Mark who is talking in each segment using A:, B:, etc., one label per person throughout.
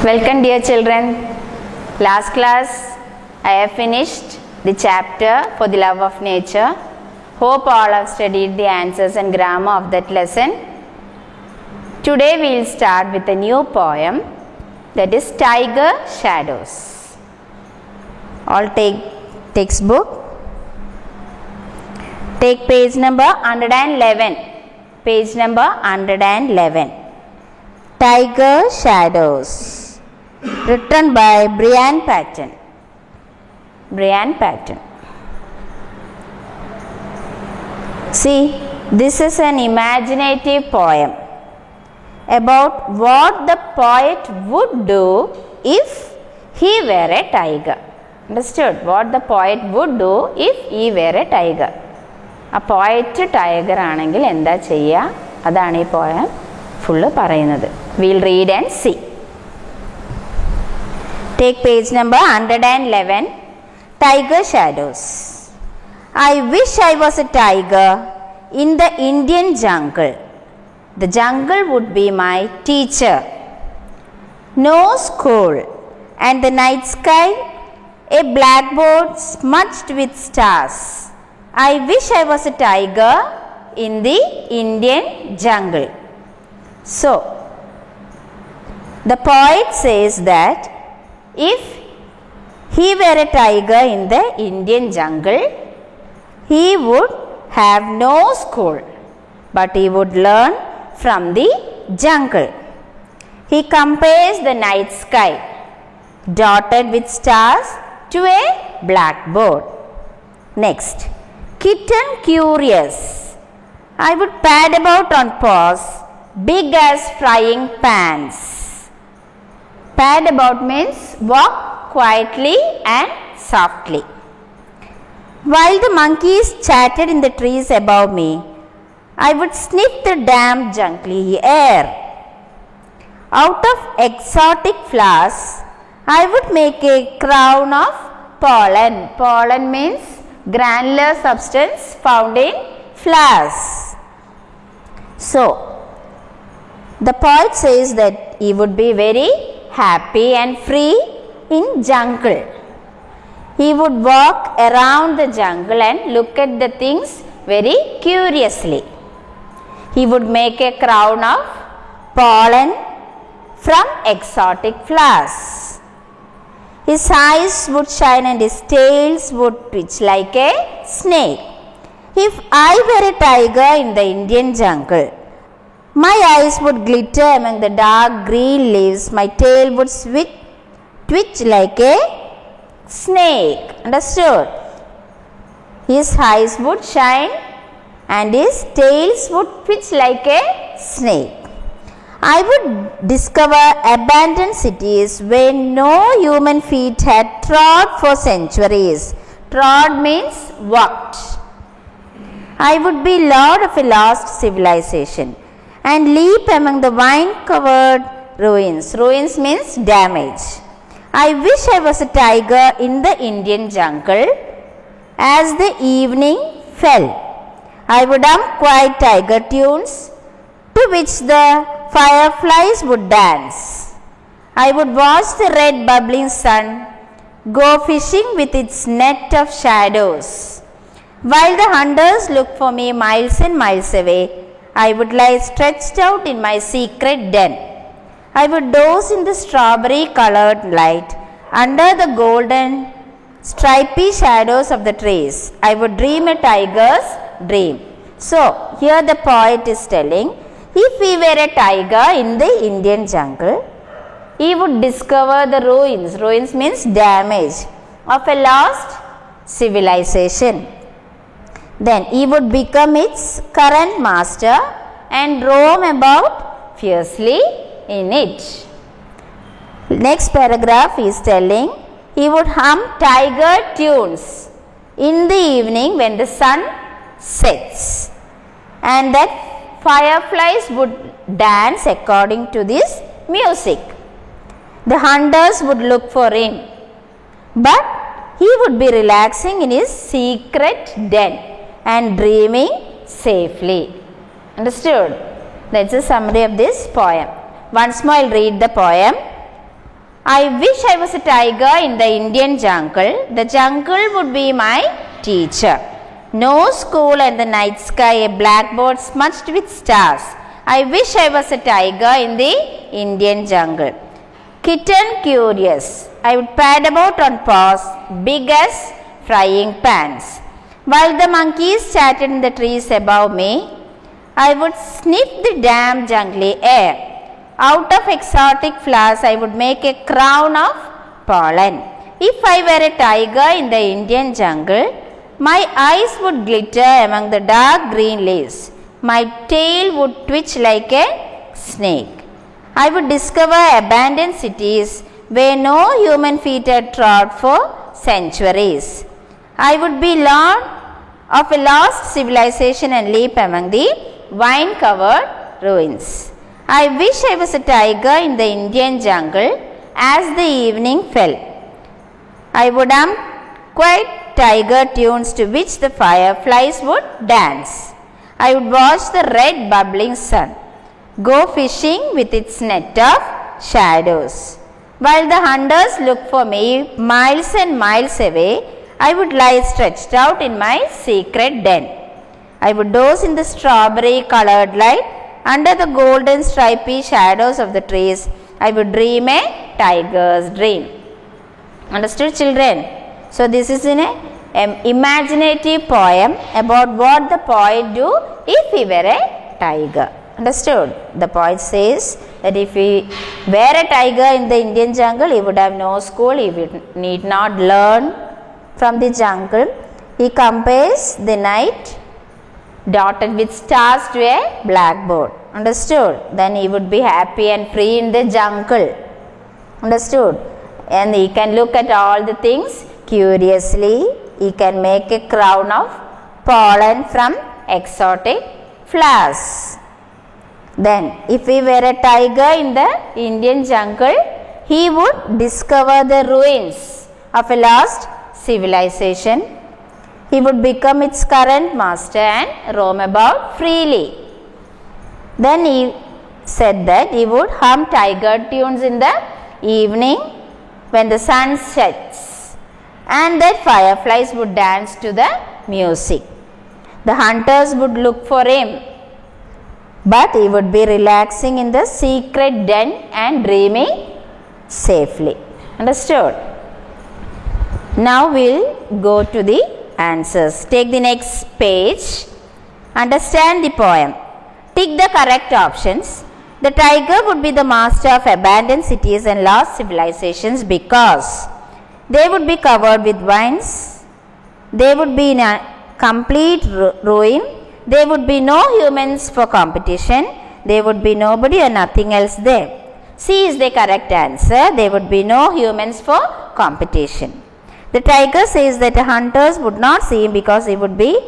A: Welcome dear children. Last class I have finished the chapter for the love of nature. Hope all have studied the answers and grammar of that lesson. Today we will start with a new poem, that is Tiger Shadows. All take textbook. Take page number 111. Page number 111. Tiger Shadows, written by Brian Patton. Brian Patton. See, this is an imaginative poem about what the poet would do if he were a tiger. Understood? What the poet would do if he were a tiger. A poet tiger ആണെങ്കിൽ എന്താ ചെയ്യുക? അതാണ് ഈ poem full പറയുന്നത്. We'll read and see. Take page number 111. Tiger Shadows. I wish I was a tiger in the Indian jungle. The jungle would be my teacher. No school and the night sky a blackboard smudged with stars. I wish I was a tiger in the Indian jungle. So, the poet says that if he were a tiger in the Indian jungle, he would have no school, but he would learn from the jungle. He compares the night sky, dotted with stars, to a blackboard. Next, kitten curious, I would pad about on paws, big as frying pans. Pad about means walk quietly and softly. While the monkeys chatted in the trees above me, I would sniff the damp jungly air. Out of exotic flowers, I would make a crown of pollen. Pollen means granular substance found in flowers. So, the poet says that he would be very happy and free in jungle. He would walk around the jungle and look at the things very curiously. He would make a crown of pollen from exotic flowers. His eyes would shine and his tails would twitch like a snake. If I were a tiger in the Indian jungle, my eyes would glitter among the dark green leaves. My tail would twitch like a snake. Understood? His eyes would shine and his tails would twitch like a snake. I would discover abandoned cities where no human feet had trod for centuries. Trod means walked. I would be lord of a lost civilization and leap among the vine-covered ruins. Ruins means damage. I wish I was a tiger in the Indian jungle. As the evening fell, I would hum quiet tiger tunes to which the fireflies would dance. I would watch the red bubbling sun go fishing with its net of shadows. While the hunters looked for me miles and miles away, I would lie stretched out in my secret den. I would doze in the strawberry colored light under the golden stripy shadows of the trees. I would dream a tiger's dream. So, here the poet is telling, if he were a tiger in the Indian jungle, he would discover the ruins. Ruins means damage of a lost civilization. Then he would become its current master and roam about fiercely in it. Next paragraph is telling he would hum tiger tunes in the evening when the sun sets, and that fireflies would dance according to this music. The hunters would look for him, but he would be relaxing in his secret den and dreaming safely. Understood? That's a summary of this poem. Once more I will read the poem. I wish I was a tiger in the Indian jungle. The jungle would be my teacher. No school and the night sky, a blackboard smudged with stars. I wish I was a tiger in the Indian jungle. Kitten curious. I would pad about on paws, big as frying pans. While the monkeys chatted in the trees above me, I would sniff the damp jungly air. Out of exotic flowers, I would make a crown of pollen. If I were a tiger in the Indian jungle, my eyes would glitter among the dark green leaves. My tail would twitch like a snake. I would discover abandoned cities where no human feet had trod for centuries. I would be learned of a lost civilization and leap among the vine-covered ruins. I wish I was a tiger in the Indian jungle as the evening fell. I would hum quiet tiger tunes to which the fireflies would dance. I would watch the red bubbling sun go fishing with its net of shadows. While the hunters looked for me miles and miles away, I would lie stretched out in my secret den. I would doze in the strawberry colored light under the golden stripy shadows of the trees. I would dream a tiger's dream. Understood, children? So this is an imaginative poem about what the poet do if he were a tiger. Understood? The poet says that if he were a tiger in the Indian jungle, he would have no school, he would need not learn from the jungle. He compares the night dotted with stars to a blackboard. Understood? Then he would be happy and free in the jungle. Understood? And he can look at all the things curiously. He can make a crown of pollen from exotic flowers. Then, if he were a tiger in the Indian jungle, he would discover the ruins of a lost civilization. He would become its current master and roam about freely. Then he said that he would hum tiger tunes in the evening when the sun sets, and that fireflies would dance to the music. The hunters would look for him, but he would be relaxing in the secret den and dreaming safely. Understood? Now we'll go to the answers. Take the next page. Understand the poem. Tick the correct options. The tiger would be the master of abandoned cities and lost civilizations because they would be covered with vines. They would be in a complete ruin. There would be no humans for competition. There would be nobody or nothing else there. C is the correct answer. There would be no humans for competition. The tiger says that the hunters would not see him because he would be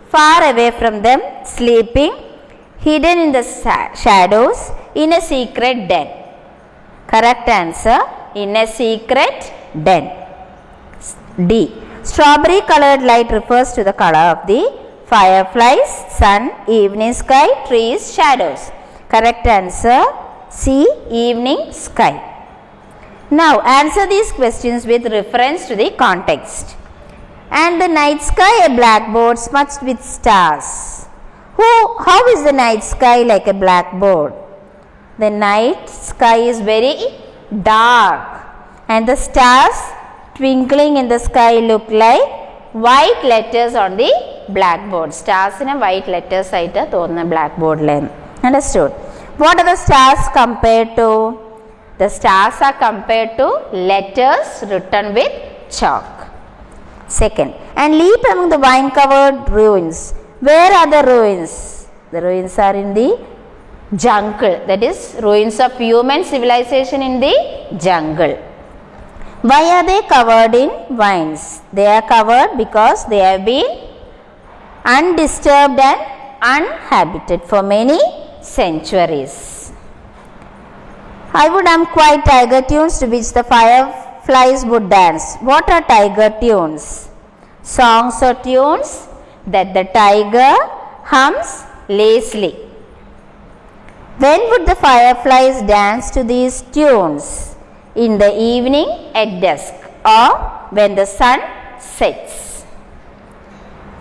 A: far away from them, sleeping, hidden in the shadows in a secret den. Correct answer, in a secret den. D. Strawberry colored light refers to the color of the fireflies, sun, evening sky, trees, shadows. Correct answer, C. Evening sky. Now answer these questions with reference to the context. And the night sky a blackboard smudged with stars. How is the night sky like a blackboard? The night sky is very dark and the stars twinkling in the sky look like white letters on the blackboard. Stars in a white letters aita thonna blackboard line. Understood? What are the stars compared to? The stars are compared to letters written with chalk. Second, and leap among the vine covered ruins. Where are the ruins? The ruins are in the jungle. That is, ruins of human civilization in the jungle. Why are they covered in vines? They are covered because they have been undisturbed and uninhabited for many centuries. I would hum quiet tiger tunes to which the fireflies would dance. What are tiger tunes? Songs or tunes that the tiger hums lazily. When would the fireflies dance to these tunes? in the evening at dusk or when the sun sets.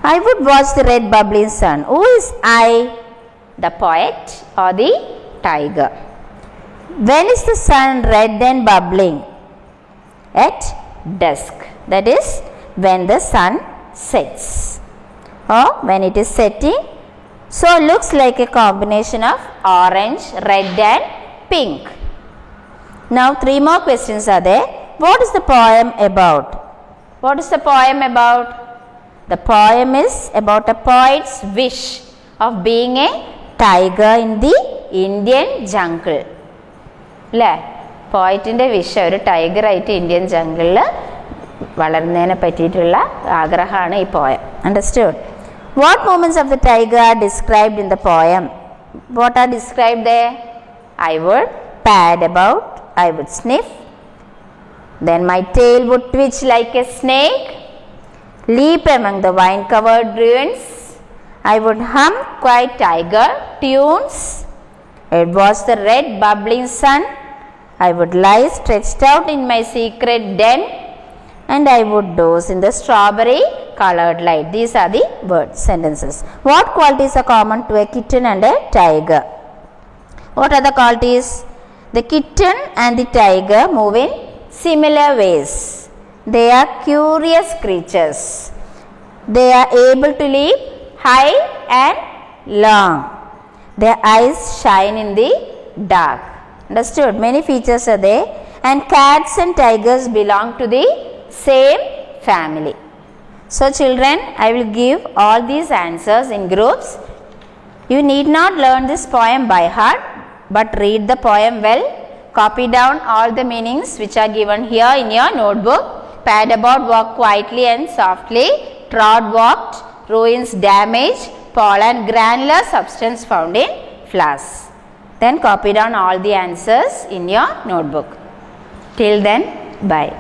A: I would watch the red bubbling sun. Who is I? The poet or the tiger? When is the sun red and bubbling? At dusk. That is when the sun sets or when it is setting. So it looks like a combination of orange, red and pink. Now 3 more questions are there. What is the poem about? What is the poem about? The poem is about a poet's wish of being a tiger in the Indian jungle. പോയിറ്റിൻ്റെ വിഷ ഒരു ടൈഗറായിട്ട് Indian ജംഗിളിൽ വളരുന്നതിനെ പറ്റിയിട്ടുള്ള ആഗ്രഹമാണ് ഈ poem. Understood? What movements of the tiger R described in the poem? What are described there? I would pad about, I would sniff, then my tail would twitch like a snake, leap among the vine-covered ruins, I would hum quiet tiger tunes, it was the red bubbling sun, I would lie stretched out in my secret den, and I would doze in the strawberry colored light. These are the words, sentences. What qualities are common to a kitten and a tiger? What are the qualities? The kitten and the tiger move in similar ways. They are curious creatures. They are able to leap high and long. Their eyes shine in the dark. Understood? Many features are there, and cats and tigers belong to the same family. So children, I will give all these answers in groups. You need not learn this poem by heart, but read the poem well. Copy down all the meanings which are given here in your notebook. Pad about, walk quietly and softly. Trod, walked, ruins, damage, pollen, granular substance found in flowers. Then copy down all the answers in your notebook. Till then, bye.